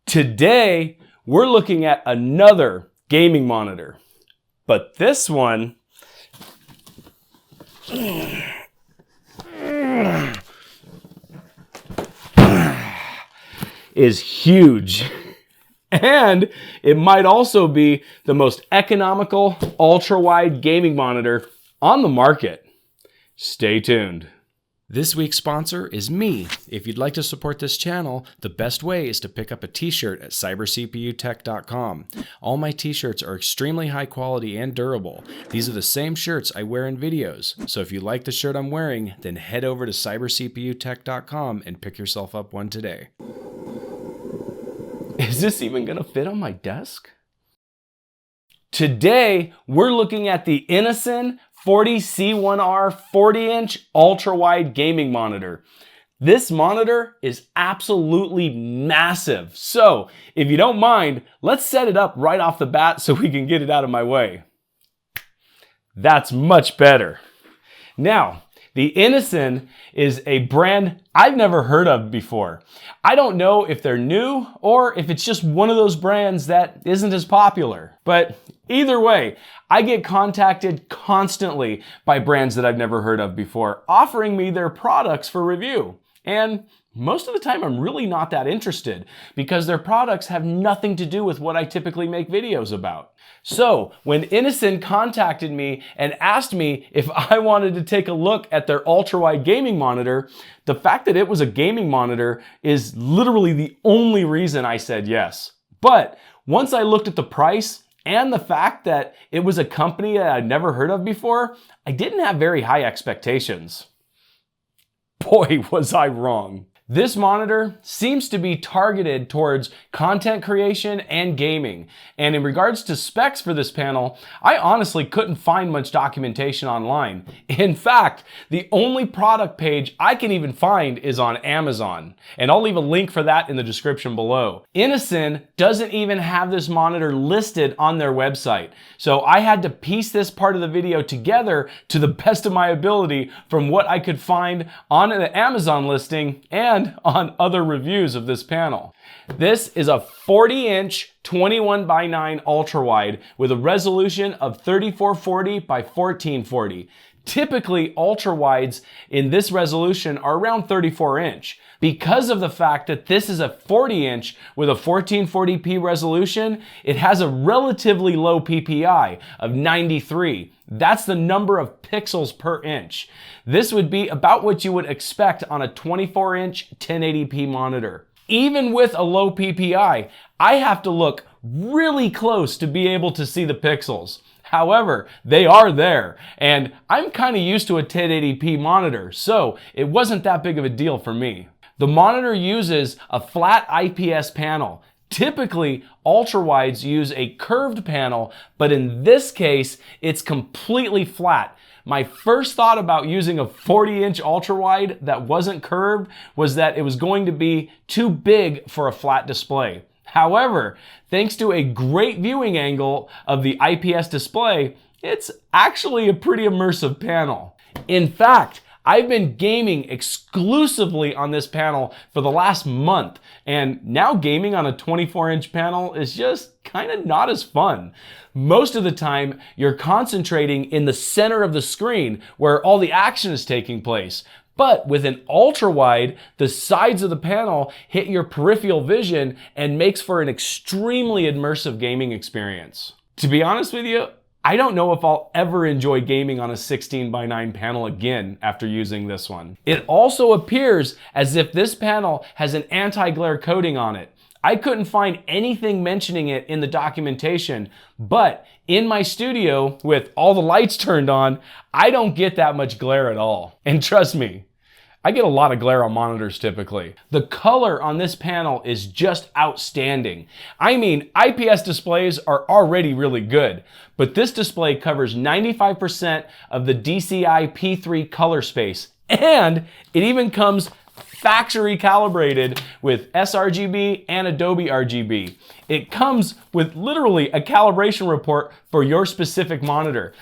Today, we're looking at another gaming monitor, but this one is huge. And it might also be the most economical ultra-wide gaming monitor on the market. Stay tuned. This week's sponsor is me. If you'd like to support this channel, the best way is to pick up a t-shirt at cybercputech.com. All my t-shirts are extremely high quality and durable. These are the same shirts I wear in videos. So if you like the shirt I'm wearing, then head over to cybercputech.com and pick yourself up one today. Is this even gonna fit on my desk? Today, we're looking at the INNOCN 40C1R 40-inch ultra-wide gaming monitor. This monitor is absolutely massive. So, if you don't mind, let's set it up right off the bat so we can get it out of my way. That's much better. Now, the INNOCN is a brand I've never heard of before. I don't know if they're new or if it's just one of those brands that isn't as popular. But either way, I get contacted constantly by brands that I've never heard of before, offering me their products for review. And most of the time, I'm really not that interested because their products have nothing to do with what I typically make videos about. So when INNOCN contacted me and asked me if I wanted to take a look at their ultra-wide gaming monitor, the fact that it was a gaming monitor is literally the only reason I said yes. But once I looked at the price and the fact that it was a company that I'd never heard of before, I didn't have very high expectations. Boy, was I wrong. This monitor seems to be targeted towards content creation and gaming. And in regards to specs for this panel, I honestly couldn't find much documentation online. In fact, the only product page I can even find is on Amazon. And I'll leave a link for that in the description below. INNOCN doesn't even have this monitor listed on their website. So I had to piece this part of the video together to the best of my ability from what I could find on the Amazon listing and on other reviews of this panel. This is a 40-inch 21:9 ultra-wide with a resolution of 3440 by 1440. Typically, ultra-wides in this resolution are around 34-inch. Because of the fact that this is a 40-inch with a 1440p resolution, it has a relatively low PPI of 93. That's the number of pixels per inch. This would be about what you would expect on a 24-inch 1080p monitor. Even with a low PPI, I have to look really close to be able to see the pixels. However, they are there, and I'm kind of used to a 1080p monitor, so it wasn't that big of a deal for me. The monitor uses a flat IPS panel. Typically, ultra-wides use a curved panel, but in this case, it's completely flat. My first thought about using a 40-inch ultra-wide that wasn't curved was that it was going to be too big for a flat display. However, thanks to a great viewing angle of the IPS display, it's actually a pretty immersive panel. In fact, I've been gaming exclusively on this panel for the last month, and now gaming on a 24-inch panel is just kind of not as fun. Most of the time, you're concentrating in the center of the screen where all the action is taking place. But with an ultra-wide, the sides of the panel hit your peripheral vision and makes for an extremely immersive gaming experience. To be honest with you, I don't know if I'll ever enjoy gaming on a 16:9 panel again after using this one. It also appears as if this panel has an anti-glare coating on it. I couldn't find anything mentioning it in the documentation, but in my studio with all the lights turned on, I don't get that much glare at all. And trust me, I get a lot of glare on monitors typically. The color on this panel is just outstanding. I mean, IPS displays are already really good, but this display covers 95% of the DCI P3 color space, and it even comes factory calibrated with sRGB and Adobe RGB. It comes with literally a calibration report for your specific monitor.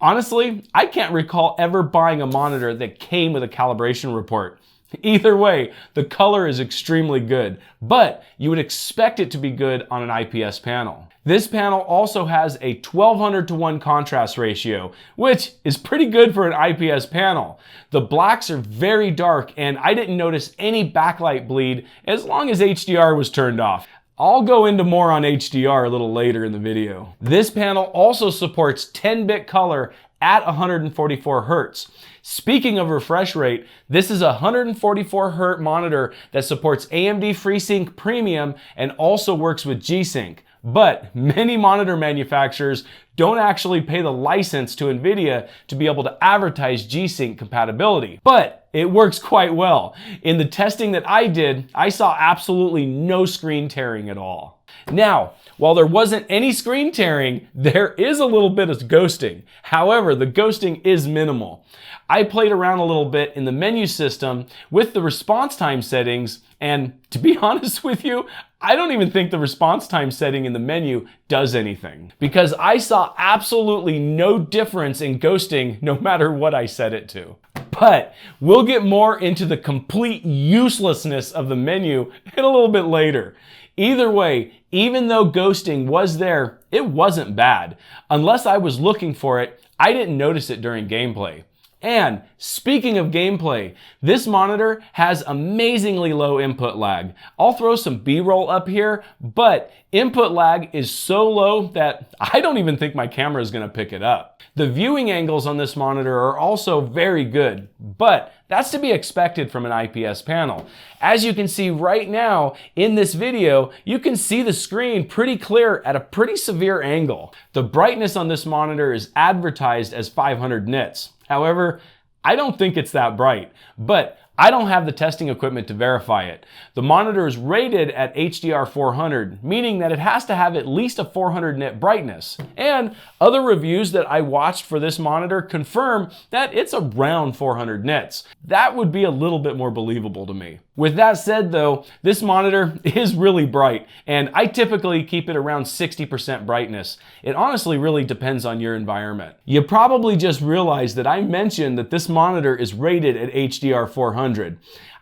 Honestly, I can't recall ever buying a monitor that came with a calibration report. Either way, the color is extremely good, but you would expect it to be good on an IPS panel. This panel also has a 1200:1 contrast ratio, which is pretty good for an IPS panel. The blacks are very dark, and I didn't notice any backlight bleed as long as HDR was turned off. I'll go into more on HDR a little later in the video. This panel also supports 10-bit color at 144 Hz. Speaking of refresh rate, this is a 144 Hz monitor that supports AMD FreeSync Premium and also works with G-Sync. But many monitor manufacturers don't actually pay the license to NVIDIA to be able to advertise G-Sync compatibility. But it works quite well. In the testing that I did, I saw absolutely no screen tearing at all. Now, while there wasn't any screen tearing, there is a little bit of ghosting. However, the ghosting is minimal. I played around a little bit in the menu system with the response time settings, and to be honest with you, I don't even think the response time setting in the menu does anything, because I saw absolutely no difference in ghosting no matter what I set it to. But we'll get more into the complete uselessness of the menu in a little bit later. Either way, even though ghosting was there, it wasn't bad. Unless I was looking for it, I didn't notice it during gameplay. And speaking of gameplay, this monitor has amazingly low input lag. I'll throw some B-roll up here, but input lag is so low that I don't even think my camera is going to pick it up. The viewing angles on this monitor are also very good, but that's to be expected from an IPS panel. As you can see right now in this video, you can see the screen pretty clear at a pretty severe angle. The brightness on this monitor is advertised as 500 nits. However, I don't think it's that bright, but I don't have the testing equipment to verify it. The monitor is rated at HDR 400, meaning that it has to have at least a 400 nit brightness. And other reviews that I watched for this monitor confirm that it's around 400 nits. That would be a little bit more believable to me. With that said though, this monitor is really bright, and I typically keep it around 60% brightness. It honestly really depends on your environment. You probably just realized that I mentioned that this monitor is rated at HDR 400.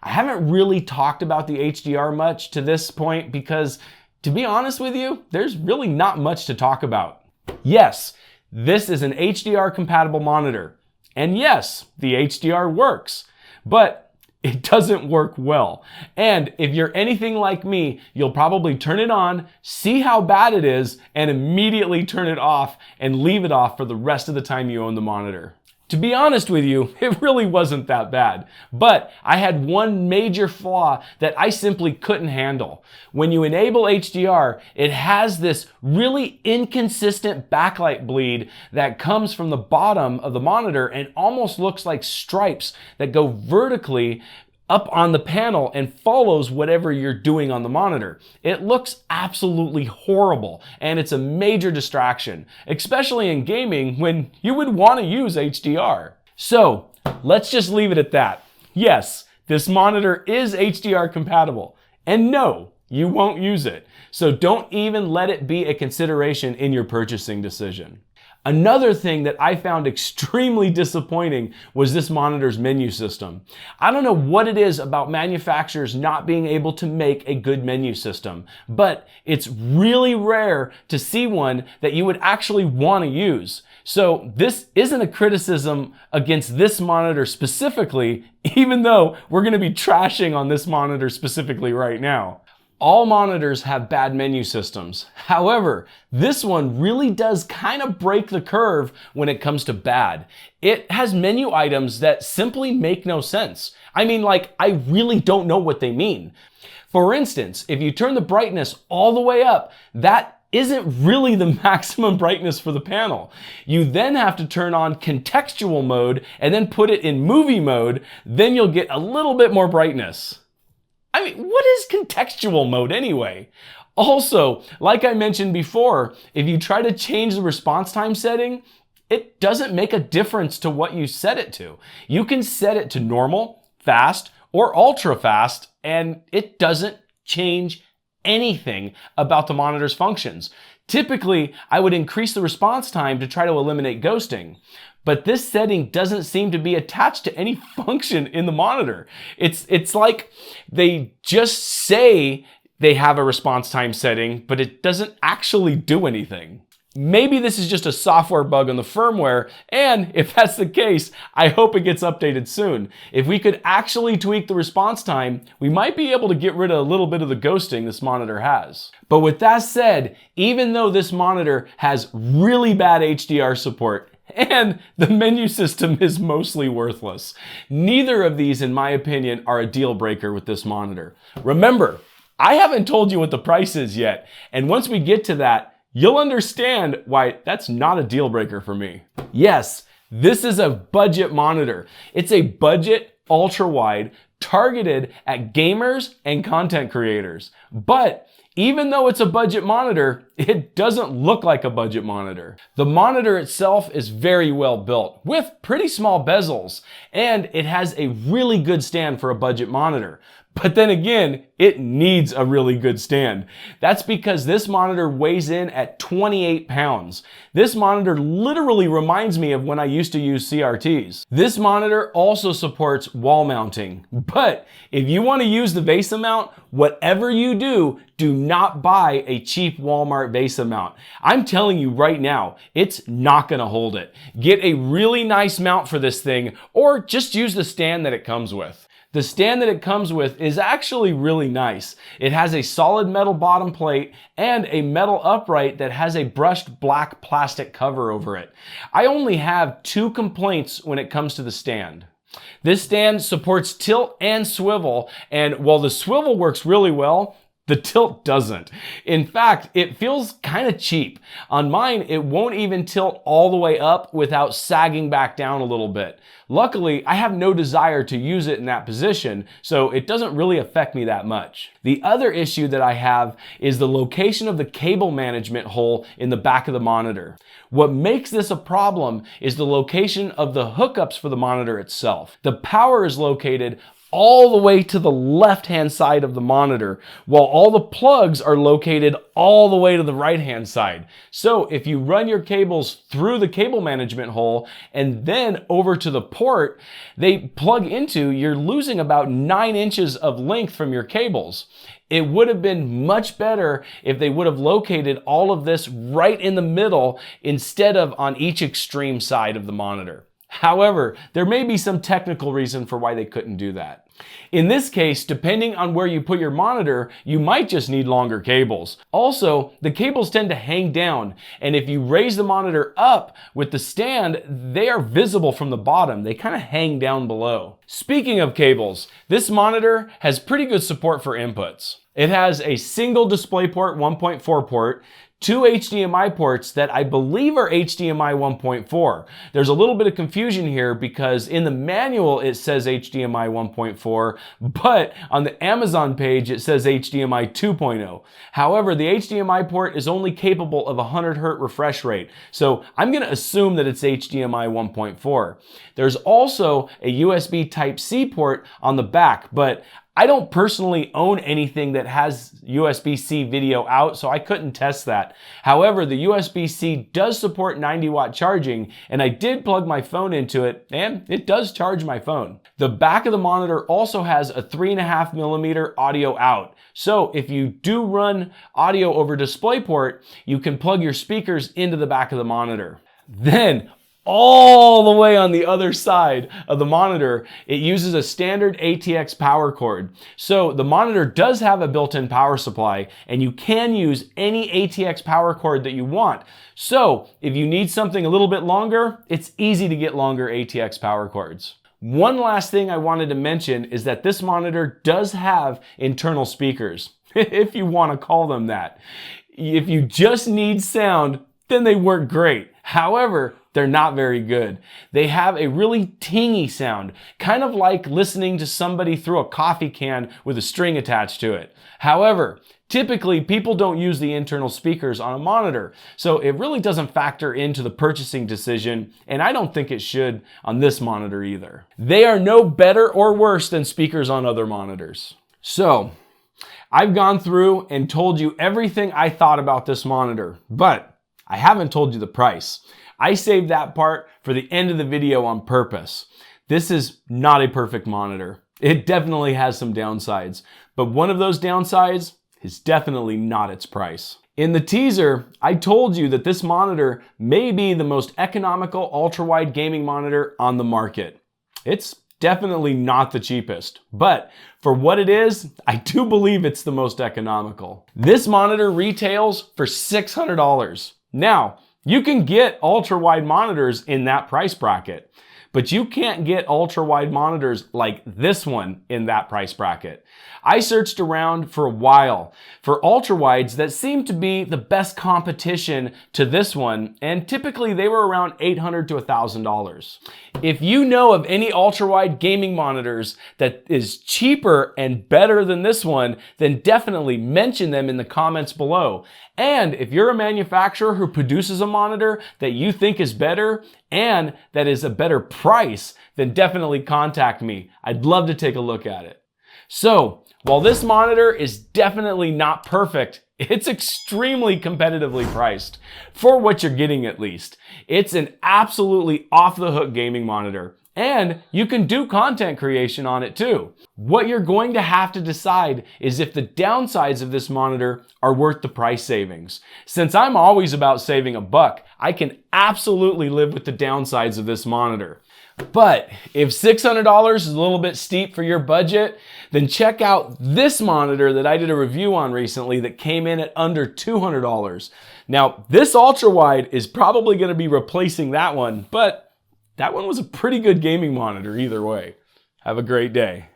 I haven't really talked about the HDR much to this point because, to be honest with you, there's really not much to talk about. Yes, this is an HDR compatible monitor. And yes, the HDR works, but it doesn't work well. And if you're anything like me, you'll probably turn it on, see how bad it is, and immediately turn it off and leave it off for the rest of the time you own the monitor. To be honest with you, it really wasn't that bad, but I had one major flaw that I simply couldn't handle. When you enable HDR, it has this really inconsistent backlight bleed that comes from the bottom of the monitor and almost looks like stripes that go vertically up on the panel and follows whatever you're doing on the monitor. It looks absolutely horrible, and it's a major distraction, especially in gaming when you would want to use HDR. So let's just leave it at that. Yes, this monitor is HDR compatible, and no, you won't use it. So don't even let it be a consideration in your purchasing decision. Another thing that I found extremely disappointing was this monitor's menu system. I don't know what it is about manufacturers not being able to make a good menu system, but it's really rare to see one that you would actually want to use. So this isn't a criticism against this monitor specifically, even though we're going to be trashing on this monitor specifically right now. All monitors have bad menu systems. However, this one really does kind of break the curve when it comes to bad. It has menu items that simply make no sense. I mean, like, I really don't know what they mean. For instance, if you turn the brightness all the way up, that isn't really the maximum brightness for the panel. You then have to turn on contextual mode and then put it in movie mode, then you'll get a little bit more brightness. I mean, what is contextual mode anyway? Also, like I mentioned before, if you try to change the response time setting, it doesn't make a difference to what you set it to. You can set it to normal, fast, or ultra fast, and it doesn't change anything about the monitor's functions. Typically, I would increase the response time to try to eliminate ghosting. But this setting doesn't seem to be attached to any function in the monitor. It's like they just say they have a response time setting, but it doesn't actually do anything. Maybe this is just a software bug on the firmware, and if that's the case, I hope it gets updated soon. If we could actually tweak the response time, we might be able to get rid of a little bit of the ghosting this monitor has. But with that said, even though this monitor has really bad HDR support, and the menu system is mostly worthless, neither of these, in my opinion, are a deal breaker with this monitor. Remember, I haven't told you what the price is yet, and once we get to that, you'll understand why that's not a deal breaker for me. Yes, this is a budget monitor. It's a budget ultra-wide targeted at gamers and content creators. But even though it's a budget monitor, it doesn't look like a budget monitor. The monitor itself is very well built with pretty small bezels, and it has a really good stand for a budget monitor. But then again, it needs a really good stand. That's because this monitor weighs in at 28 pounds. This monitor literally reminds me of when I used to use CRTs. This monitor also supports wall mounting. But if you want to use the VESA mount, whatever you do, do not buy a cheap Walmart VESA mount. I'm telling you right now, it's not going to hold it. Get a really nice mount for this thing, or just use the stand that it comes with. The stand that it comes with is actually really nice. It has a solid metal bottom plate and a metal upright that has a brushed black plastic cover over it. I only have 2 complaints when it comes to the stand. This stand supports tilt and swivel, and while the swivel works really well, the tilt doesn't. In fact, it feels kind of cheap. On mine, it won't even tilt all the way up without sagging back down a little bit. Luckily, I have no desire to use it in that position, so it doesn't really affect me that much. The other issue that I have is the location of the cable management hole in the back of the monitor. What makes this a problem is the location of the hookups for the monitor itself. The power is located all the way to the left-hand side of the monitor, while all the plugs are located all the way to the right-hand side. So if you run your cables through the cable management hole and then over to the port they plug into, you're losing about 9 inches of length from your cables. It would have been much better if they would have located all of this right in the middle instead of on each extreme side of the monitor. However, there may be some technical reason for why they couldn't do that. In this case, depending on where you put your monitor, you might just need longer cables. Also, the cables tend to hang down, and if you raise the monitor up with the stand, they are visible from the bottom. They kind of hang down below. Speaking of cables, this monitor has pretty good support for inputs. It has a single DisplayPort 1.4 port, 2 HDMI ports that I believe are HDMI 1.4. There's a little bit of confusion here because in the manual it says HDMI 1.4, but on the Amazon page it says HDMI 2.0. However, the HDMI port is only capable of 100 Hz refresh rate, so I'm going to assume that it's HDMI 1.4. There's also a USB Type-C port on the back, but I don't personally own anything that has USB-C video out, so I couldn't test that. However, the USB-C does support 90-watt charging, and I did plug my phone into it, and it does charge my phone. The back of the monitor also has a 3.5mm audio out. So if you do run audio over DisplayPort, you can plug your speakers into the back of the monitor. Then, all the way on the other side of the monitor, it uses a standard ATX power cord. So the monitor does have a built-in power supply, and you can use any ATX power cord that you want. So if you need something a little bit longer, it's easy to get longer ATX power cords. One last thing I wanted to mention is that this monitor does have internal speakers, if you want to call them that. If you just need sound, then they work great. However, they're not very good. They have a really tingy sound, kind of like listening to somebody through a coffee can with a string attached to it. However, typically people don't use the internal speakers on a monitor, so it really doesn't factor into the purchasing decision, and I don't think it should on this monitor either. They are no better or worse than speakers on other monitors. So, I've gone through and told you everything I thought about this monitor, but I haven't told you the price. I saved that part for the end of the video on purpose. This is not a perfect monitor. It definitely has some downsides, but one of those downsides is definitely not its price. In the teaser, I told you that this monitor may be the most economical ultra-wide gaming monitor on the market. It's definitely not the cheapest, but for what it is, I do believe it's the most economical. This monitor retails for $600. Now, you can get ultra-wide monitors in that price bracket, but you can't get ultra-wide monitors like this one in that price bracket. I searched around for a while for ultra-wides that seemed to be the best competition to this one, and typically they were around $800 to $1,000. If you know of any ultra-wide gaming monitors that is cheaper and better than this one, then definitely mention them in the comments below. And if you're a manufacturer who produces a monitor that you think is better and that is a better price, then definitely contact me. I'd love to take a look at it. So, while this monitor is definitely not perfect, it's extremely competitively priced for what you're getting at least. It's an absolutely off-the-hook gaming monitor, and you can do content creation on it too. What you're going to have to decide is if the downsides of this monitor are worth the price savings. Since I'm always about saving a buck, I can absolutely live with the downsides of this monitor. But if $600 is a little bit steep for your budget, then check out this monitor that I did a review on recently that came in at under $200. Now, this ultra-wide is probably going to be replacing that one, but that one was a pretty good gaming monitor either way. Have a great day.